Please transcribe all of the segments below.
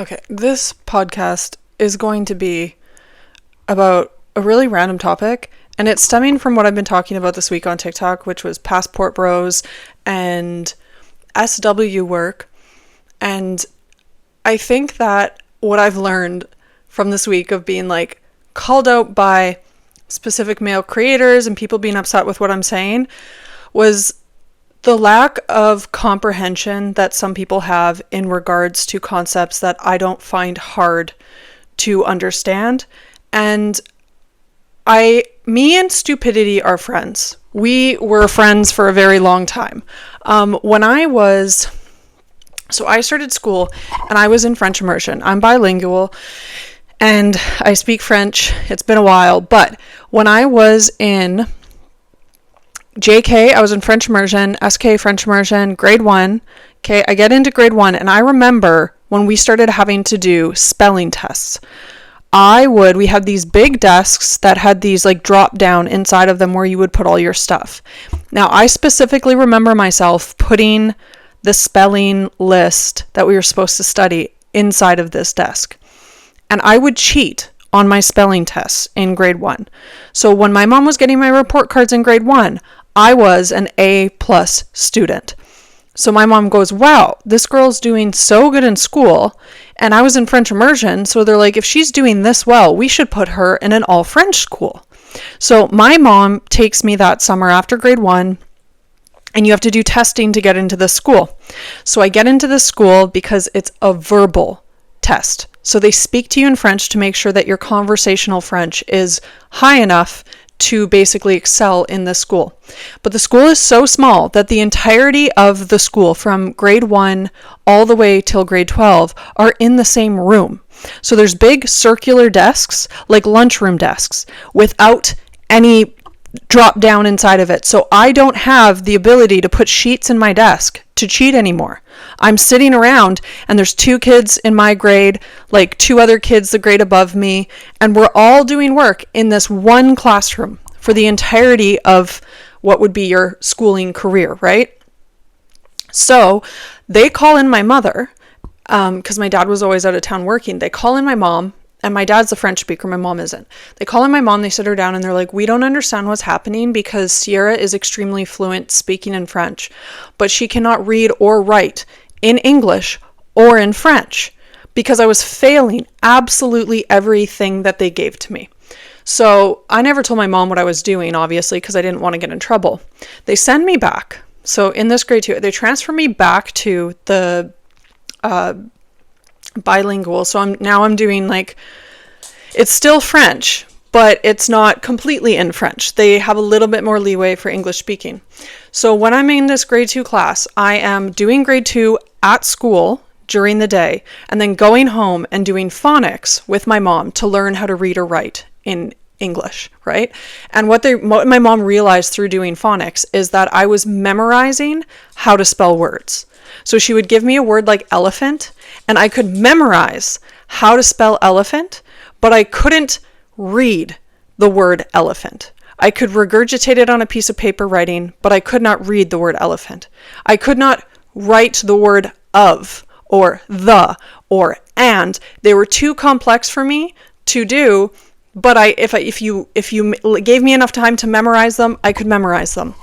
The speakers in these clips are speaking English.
Okay, this podcast is going to be about a really random topic, and it's stemming from what I've been talking about this week on TikTok, which was passport bros and SW work. And I think that what I've learned from this week of being like called out by specific male creators and people being upset with what I'm saying was the lack of comprehension that some people have in regards to concepts that I don't find hard to understand. And me and Stupidity are friends. We were friends for a very long time. So I started school and I was in French immersion. I'm bilingual and I speak French. It's been a while, but when I was in JK, I was in French immersion, SK French immersion, grade 1. Okay, I get into grade 1 and I remember when we started having to do spelling tests. We had these big desks that had these like drop down inside of them where you would put all your stuff. Now, I specifically remember myself putting the spelling list that we were supposed to study inside of this desk. And I would cheat on my spelling tests in grade 1. So when my mom was getting my report cards in grade 1, I was an A+ student. So my mom goes, wow, this girl's doing so good in school. And I was in French immersion. So they're like, if she's doing this well, we should put her in an all French school. So my mom takes me that summer after grade 1. And you have to do testing to get into this school. So I get into this school because it's a verbal test. So they speak to you in French to make sure that your conversational French is high enough to basically excel in this school. But the school is so small that the entirety of the school from grade 1 all the way till grade 12 are in the same room. So there's big circular desks, like lunchroom desks, without any drop down inside of it. So I don't have the ability to put sheets in my desk to cheat anymore. I'm sitting around and there's 2 kids in my grade, like 2 other kids the grade above me, and we're all doing work in this one classroom for the entirety of what would be your schooling career, right? So they call in my mother, because my dad was always out of town working. They call in my mom. And my dad's a French speaker, my mom isn't. They call in my mom, they sit her down and they're like, we don't understand what's happening because Sierra is extremely fluent speaking in French, but she cannot read or write in English or in French because I was failing absolutely everything that they gave to me. So I never told my mom what I was doing, obviously, because I didn't want to get in trouble. They send me back. So in this grade 2, they transfer me back to the bilingual. So I'm doing like, it's still French, but it's not completely in French. They have a little bit more leeway for English speaking. So when I'm in this grade 2 class, I am doing grade 2 at school during the day and then going home and doing phonics with my mom to learn how to read or write in English, right? And what my mom realized through doing phonics is that I was memorizing how to spell words. So she would give me a word like elephant, and I could memorize how to spell elephant, but I couldn't read the word elephant. I could regurgitate it on a piece of paper writing, but I could not read the word elephant. I could not write the word of, or the, or and. They were too complex for me to do, but if you gave me enough time to memorize them, I could memorize them.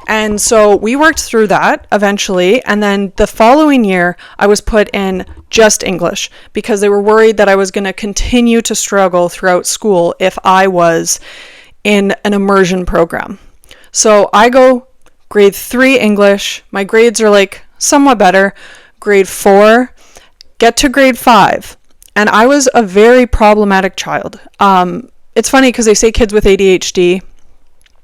And so we worked through that eventually. And then the following year, I was put in just English because they were worried that I was going to continue to struggle throughout school if I was in an immersion program. So I go grade 3 English. My grades are like somewhat better. Grade 4, get to grade 5. And I was a very problematic child. It's funny because they say kids with ADHD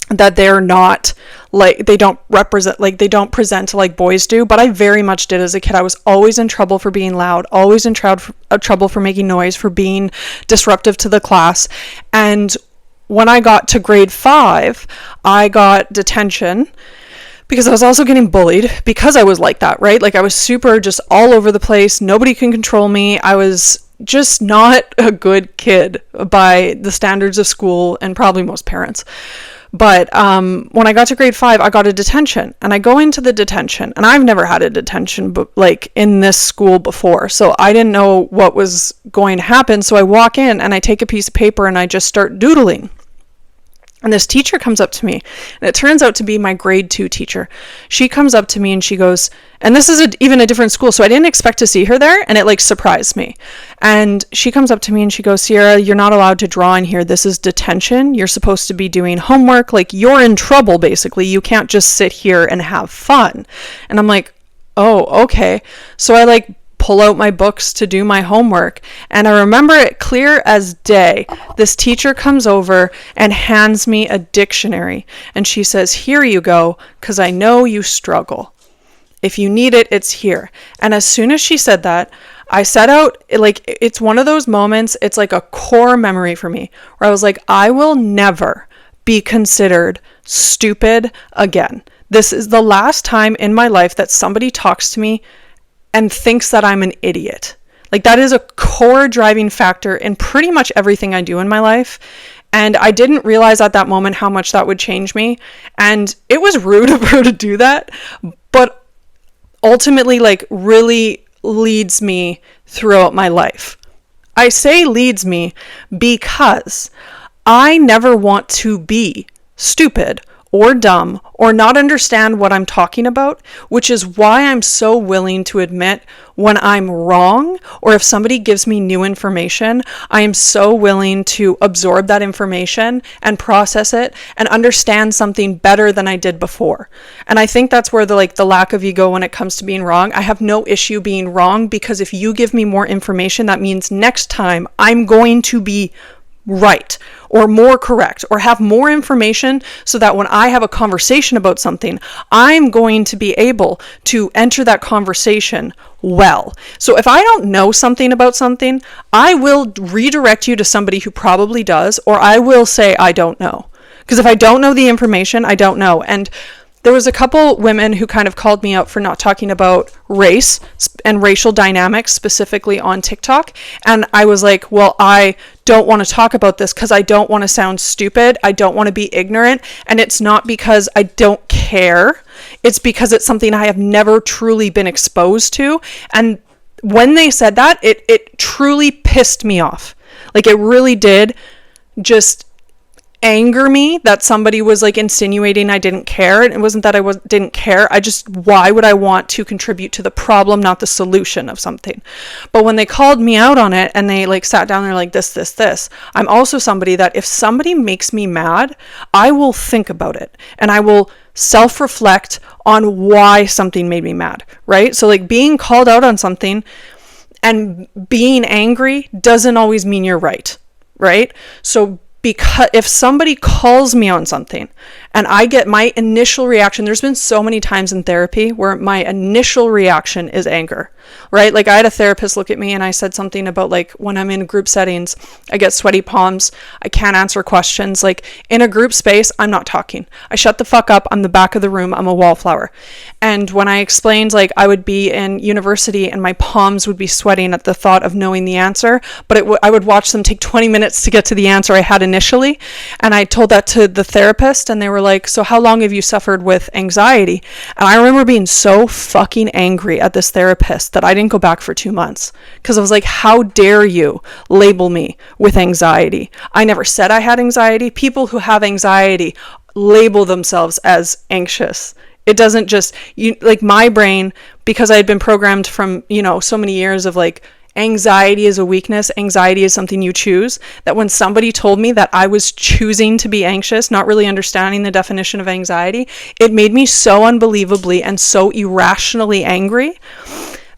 that they're not like, they don't present like boys do, but I very much did as a kid. I was always in trouble for being loud, always in trouble for making noise, for being disruptive to the class. And when I got to grade 5, I got detention because I was also getting bullied because I was like that, right? Like I was super just all over the place. Nobody can control me. I was just not a good kid by the standards of school and probably most parents. But when I got to grade 5, I got a detention, and I go into the detention, and I've never had a detention like in this school before, so I didn't know what was going to happen. So I walk in and I take a piece of paper and I just start doodling. And this teacher comes up to me, and it turns out to be my grade 2 teacher. She comes up to me and she goes, and this is even a different school, so I didn't expect to see her there, and it like surprised me. And she comes up to me and she goes, Sierra, you're not allowed to draw in here. This is detention. You're supposed to be doing homework. Like, you're in trouble, basically. You can't just sit here and have fun. And I'm like, oh, okay. So I like pull out my books to do my homework, and I remember it clear as day. This teacher comes over and hands me a dictionary, and she says, here you go, because I know you struggle. If you need it, it's here. And as soon as she said that, I set out, like, it's one of those moments, it's like a core memory for me, where I was like, I will never be considered stupid again. This is the last time in my life that somebody talks to me and thinks that I'm an idiot. Like, that is a core driving factor in pretty much everything I do in my life. And I didn't realize at that moment how much that would change me. And it was rude of her to do that, but ultimately, like, really leads me throughout my life. I say leads me because I never want to be stupid or dumb or not understand what I'm talking about, which is why I'm so willing to admit when I'm wrong, or if somebody gives me new information, I am so willing to absorb that information and process it and understand something better than I did before. And I think that's where the lack of ego when it comes to being wrong. I have no issue being wrong, because if you give me more information, that means next time I'm going to be right or more correct or have more information, so that when I have a conversation about something, I'm going to be able to enter that conversation well. So if I don't know something about something, I will redirect you to somebody who probably does, or I will say I don't know. Because if I don't know the information, I don't know. And there was a couple women who kind of called me out for not talking about race and racial dynamics specifically on TikTok. And I was like, well, I don't want to talk about this because I don't want to sound stupid. I don't want to be ignorant. And it's not because I don't care. It's because it's something I have never truly been exposed to. And when they said that, it truly pissed me off. Like, it really did just anger me that somebody was like insinuating I didn't care. And it wasn't that I didn't care. Why would I want to contribute to the problem, not the solution of something? But when they called me out on it and they like sat down there like this, I'm also somebody that if somebody makes me mad, I will think about it and I will self-reflect on why something made me mad, right? So like being called out on something and being angry doesn't always mean you're right? So because if somebody calls me on something and I get my initial reaction, there's been so many times in therapy where my initial reaction is anger, right? Like, I had a therapist look at me and I said something about like, when I'm in group settings, I get sweaty palms. I can't answer questions. Like, in a group space, I'm not talking. I shut the fuck up. I'm the back of the room. I'm a wallflower. And when I explained, like, I would be in university and my palms would be sweating at the thought of knowing the answer, but I would watch them take 20 minutes to get to the answer I had initially. And I told that to the therapist and they were like, so how long have you suffered with anxiety? And I remember being so fucking angry at this therapist that I didn't go back for 2 months, because I was like, how dare you label me with anxiety? I never said I had anxiety. People who have anxiety label themselves as anxious. It doesn't just, like, my brain, because I had been programmed from, so many years of like, anxiety is a weakness, anxiety is something you choose, that when somebody told me that I was choosing to be anxious, not really understanding the definition of anxiety, it made me so unbelievably and so irrationally angry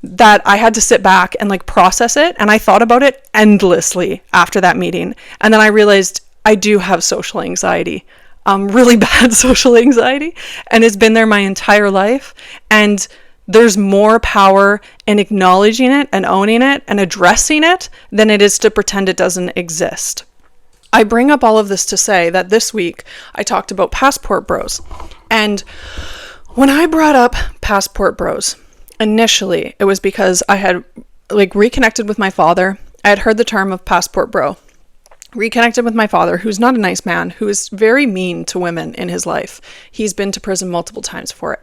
that I had to sit back and like process it. And I thought about it endlessly after that meeting. And then I realized I do have social anxiety, really bad social anxiety, and it's been there my entire life. And there's more power in acknowledging it and owning it and addressing it than it is to pretend it doesn't exist. I bring up all of this to say that this week I talked about passport bros. And when I brought up passport bros, initially it was because I had like reconnected with my father. I had heard the term of passport bro. reconnected with my father, who's not a nice man, who is very mean to women in his life. He's been to prison multiple times for it.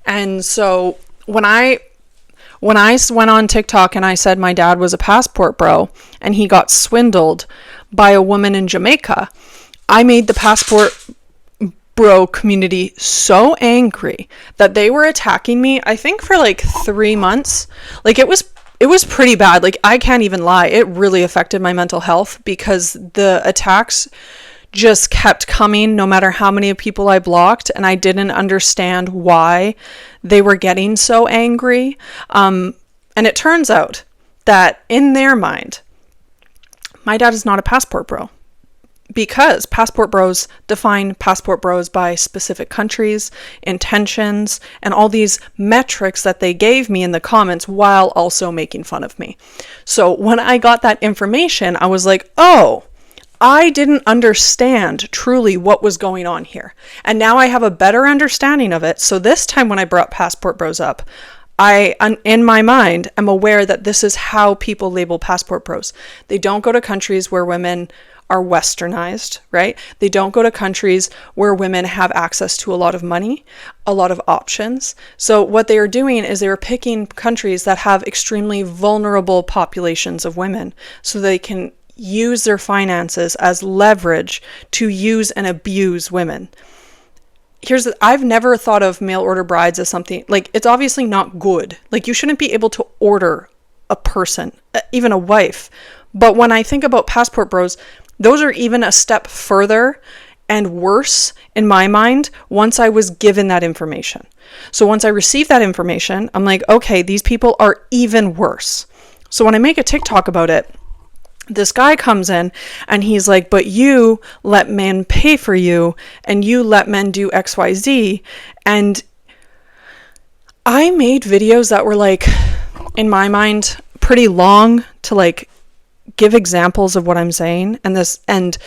And so when I went on TikTok and I said my dad was a passport bro and he got swindled by a woman in Jamaica, I made the passport bro community so angry that they were attacking me, I think for like 3 months. Like it was pretty bad. Like I can't even lie. It really affected my mental health because the attacks just kept coming no matter how many people I blocked, and I didn't understand why they were getting so angry. And it turns out that in their mind, my dad is not a passport bro, because passport bros define passport bros by specific countries, intentions, and all these metrics that they gave me in the comments while also making fun of me. So when I got that information, I was like, oh, I didn't understand truly what was going on here. And now I have a better understanding of it. So this time when I brought passport bros up, I, in my mind, am aware that this is how people label passport bros. They don't go to countries where women are westernized, right? They don't go to countries where women have access to a lot of money, a lot of options. So what they are doing is they are picking countries that have extremely vulnerable populations of women so they can use their finances as leverage to use and abuse women. I've never thought of mail order brides as something, like, it's obviously not good. Like, you shouldn't be able to order a person, even a wife. But when I think about passport bros, those are even a step further and worse in my mind once I was given that information. So once I received that information, I'm like, okay, these people are even worse. So when I make a TikTok about it, this guy comes in and he's like, but you let men pay for you and you let men do XYZ. And I made videos that were, like, in my mind, pretty long to, like, give examples of what I'm saying. And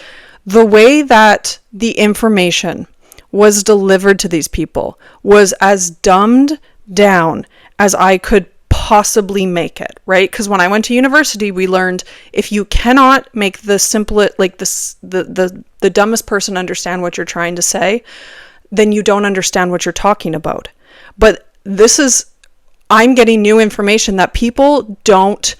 the way that the information was delivered to these people was as dumbed down as I could possibly make it, right? Because when I went to university, we learned if you cannot make the simplest, like the dumbest person understand what you're trying to say, then you don't understand what you're talking about. But I'm getting new information that people don't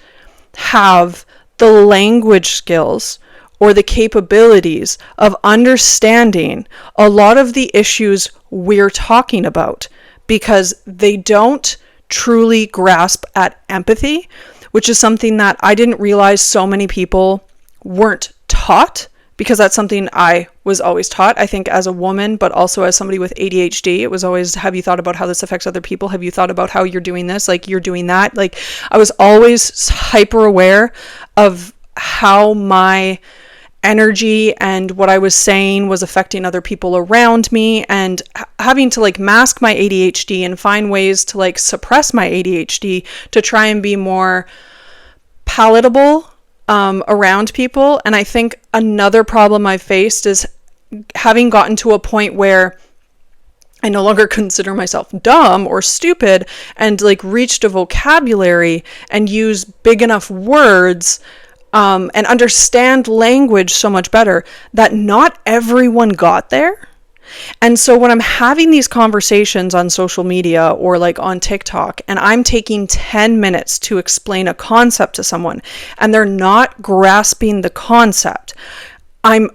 have the language skills or the capabilities of understanding a lot of the issues we're talking about because they don't truly grasp at empathy, which is something that I didn't realize so many people weren't taught, because that's something I was always taught, I think, as a woman, but also as somebody with ADHD. It was always, have you thought about how this affects other people? Have you thought about how you're doing this? Like, you're doing that. Like, I was always hyper aware of how my energy and what I was saying was affecting other people around me, and having to, like, mask my ADHD and find ways to, like, suppress my ADHD to try and be more palatable around people. And I think another problem I've faced is having gotten to a point where I no longer consider myself dumb or stupid, and, like, reached a vocabulary and use big enough words and understand language so much better that not everyone got there. And so when I'm having these conversations on social media or, like, on TikTok, and I'm taking 10 minutes to explain a concept to someone and they're not grasping the concept, I'm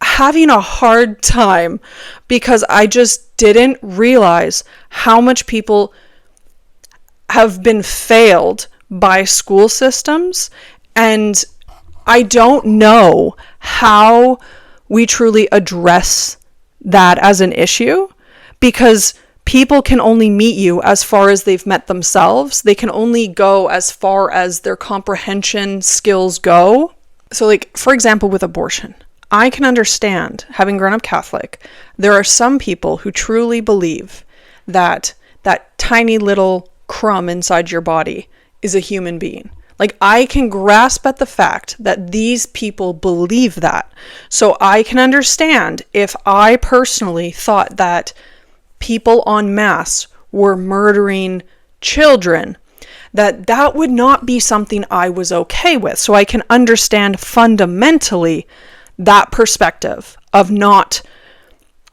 having a hard time because I just didn't realize how much people have been failed by school systems. And I don't know how we truly address that as an issue, because people can only meet you as far as they've met themselves. They can only go as far as their comprehension skills go. So, like, for example, with abortion, I can understand, having grown up Catholic, there are some people who truly believe that that tiny little crumb inside your body is a human being. Like, I can grasp at the fact that these people believe that. So I can understand if I personally thought that people en masse were murdering children, that would not be something I was okay with. So I can understand fundamentally that perspective of not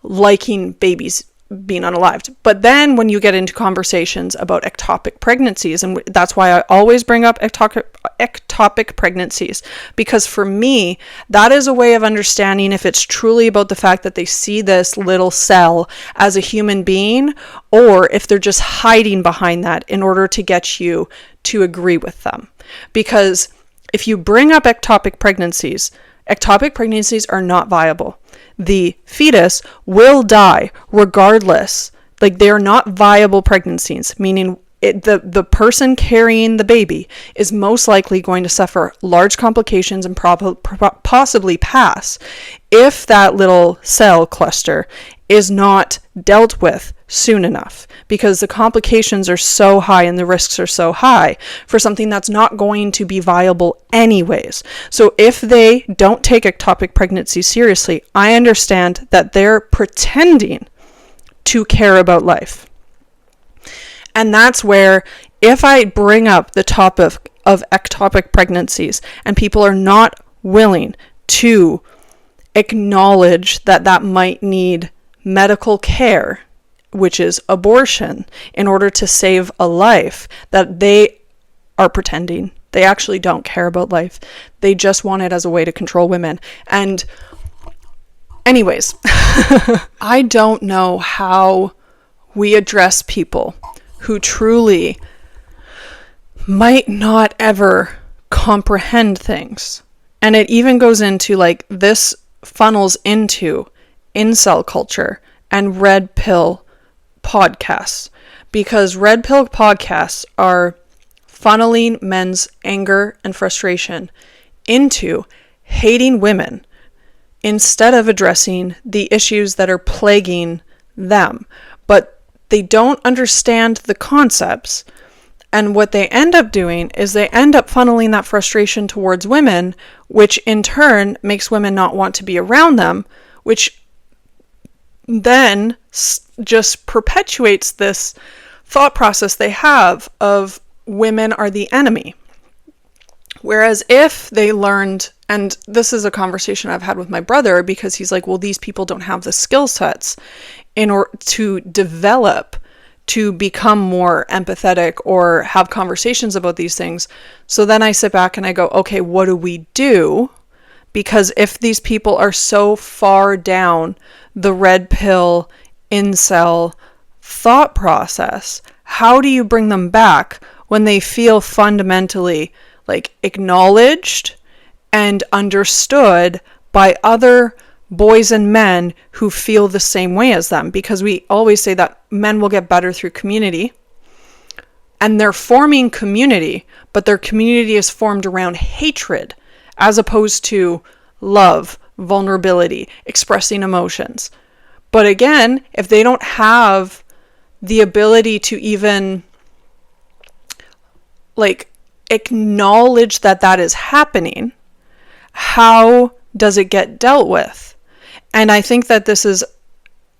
liking babies being unalived. But then when you get into conversations about ectopic pregnancies, and that's why I always bring up ectopic pregnancies, because for me, that is a way of understanding if it's truly about the fact that they see this little cell as a human being, or if they're just hiding behind that in order to get you to agree with them. Because if you bring up ectopic pregnancies are not viable. The fetus will die regardless. Like, they are not viable pregnancies, meaning the person carrying the baby is most likely going to suffer large complications and possibly pass if that little cell cluster is not dealt with soon enough, because the complications are so high and the risks are so high for something that's not going to be viable anyways. So if they don't take ectopic pregnancy seriously, I understand that they're pretending to care about life. And that's where, if I bring up the topic of ectopic pregnancies and people are not willing to acknowledge that that might need medical care, which is abortion, in order to save a life, that they are pretending. They actually don't care about life. They just want it as a way to control women. And anyways, I don't know how we address people who truly might not ever comprehend things. And it even goes into, like, this funnels into incel culture and red pill podcasts, because red pill podcasts are funneling men's anger and frustration into hating women instead of addressing the issues that are plaguing them. But they don't understand the concepts, and what they end up doing is they end up funneling that frustration towards women, which in turn makes women not want to be around them, which then just perpetuates this thought process they have of women are the enemy. Whereas if they learned, and this is a conversation I've had with my brother, because he's like, well, these people don't have the skill sets in order to develop, to become more empathetic or have conversations about these things. So then I sit back and I go, okay, what do we do? Because if these people are so far down the red pill incel thought process, how do you bring them back when they feel fundamentally like acknowledged and understood by other boys and men who feel the same way as them? Because we always say that men will get better through community, and they're forming community, but their community is formed around hatred as opposed to love, vulnerability, expressing emotions. But again, if they don't have the ability to even like acknowledge that that is happening, how does it get dealt with? And I think that this is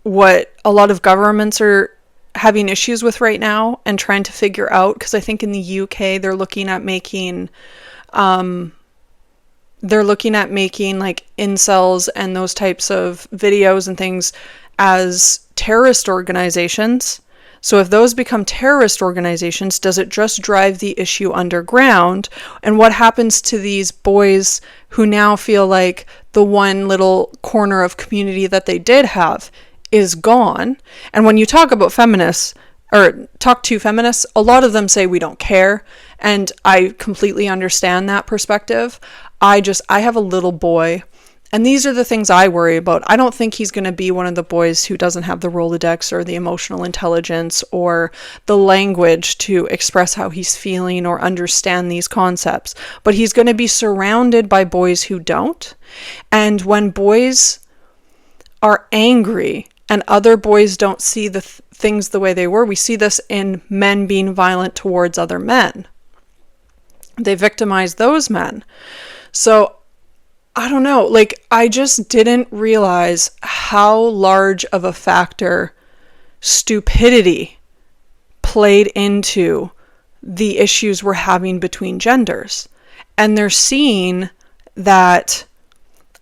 what a lot of governments are having issues with right now and trying to figure out, because I think in the UK they're looking at making like incels and those types of videos and things as terrorist organizations. So if those become terrorist organizations, does it just drive the issue underground? And what happens to these boys who now feel like the one little corner of community that they did have is gone? And when you talk about feminists, or talk to feminists, a lot of them say we don't care. And I completely understand that perspective. I have a little boy, and these are the things I worry about. I don't think he's going to be one of the boys who doesn't have the Rolodex or the emotional intelligence or the language to express how he's feeling or understand these concepts. But he's going to be surrounded by boys who don't. And when boys are angry and other boys don't see the things the way they were, we see this in men being violent towards other men. They victimize those men. So I don't know, like, I just didn't realize how large of a factor stupidity played into the issues we're having between genders. And they're seeing that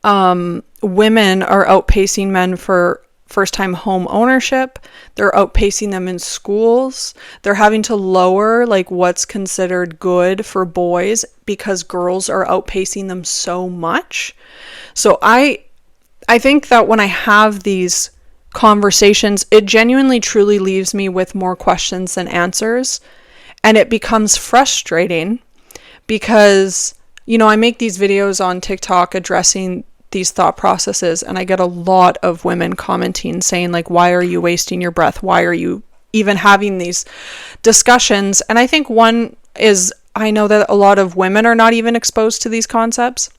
women are outpacing men for first-time home ownership. They're outpacing them in schools. They're having to lower like what's considered good for boys because girls are outpacing them so much. So I think that when I have these conversations, it genuinely truly leaves me with more questions than answers. And it becomes frustrating because, I make these videos on TikTok addressing these thought processes, and I get a lot of women commenting saying like, why are you wasting your breath? Why are you even having these discussions? And I think one is, I know that a lot of women are not even exposed to these concepts,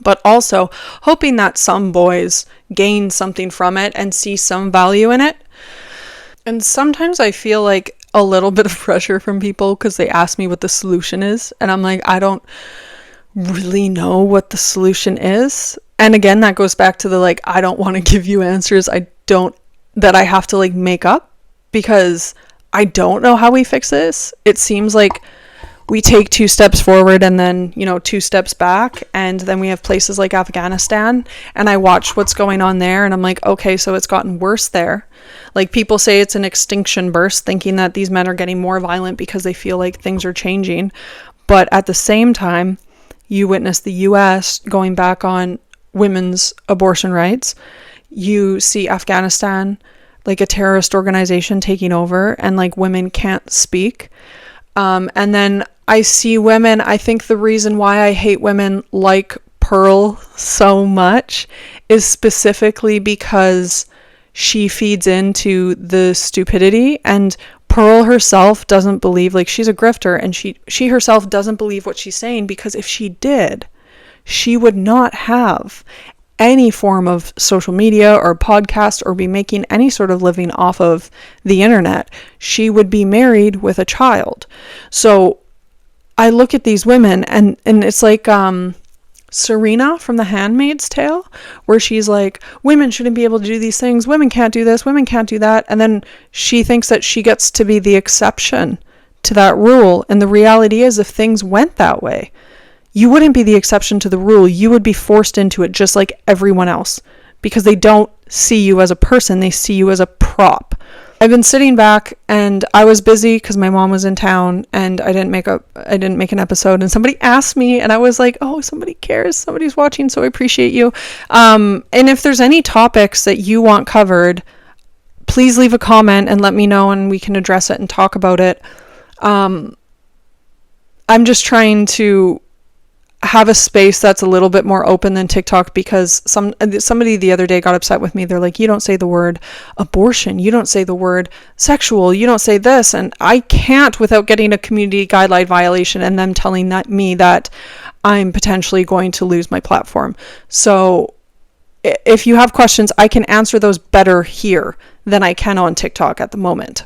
but also hoping that some boys gain something from it and see some value in it. And sometimes I feel like a little bit of pressure from people because they ask me what the solution is, and I'm like, I don't really know what the solution is. And again, that goes back to the like, I don't want to give you answers that I have to like make up, because I don't know how we fix this. It seems like we take 2 steps forward and then 2 steps back, and then we have places like Afghanistan, and I watch what's going on there and I'm like, okay, so it's gotten worse there. Like, people say it's an extinction burst, thinking that these men are getting more violent because they feel like things are changing. But at the same time, you witness the US going back on women's abortion rights. You see Afghanistan, like a terrorist organization, taking over, and like women can't speak. And then I see women, I think the reason why I hate women like Pearl so much is specifically because she feeds into the stupidity, and Pearl herself doesn't believe, like, she's a grifter, and she herself doesn't believe what she's saying, because if she did, she would not have any form of social media or podcast or be making any sort of living off of the internet. She would be married with a child. So I look at these women and it's like Serena from The Handmaid's Tale, where she's like, women shouldn't be able to do these things, women can't do this, women can't do that, and then she thinks that she gets to be the exception to that rule. And the reality is, if things went that way, you wouldn't be the exception to the rule. You would be forced into it just like everyone else, because they don't see you as a person, they see you as a prop. I've been sitting back, and I was busy because my mom was in town, and I didn't make an episode, and somebody asked me, and I was like, oh, somebody cares, somebody's watching, so I appreciate you. And if there's any topics that you want covered, please leave a comment and let me know, and we can address it and talk about it. I'm just trying to have a space that's a little bit more open than TikTok, because somebody the other day got upset with me. They're like, you don't say the word abortion, you don't say the word sexual, you don't say this, and I can't without getting a community guideline violation and them telling me that I'm potentially going to lose my platform. So if you have questions, I can answer those better here than I can on TikTok at the moment.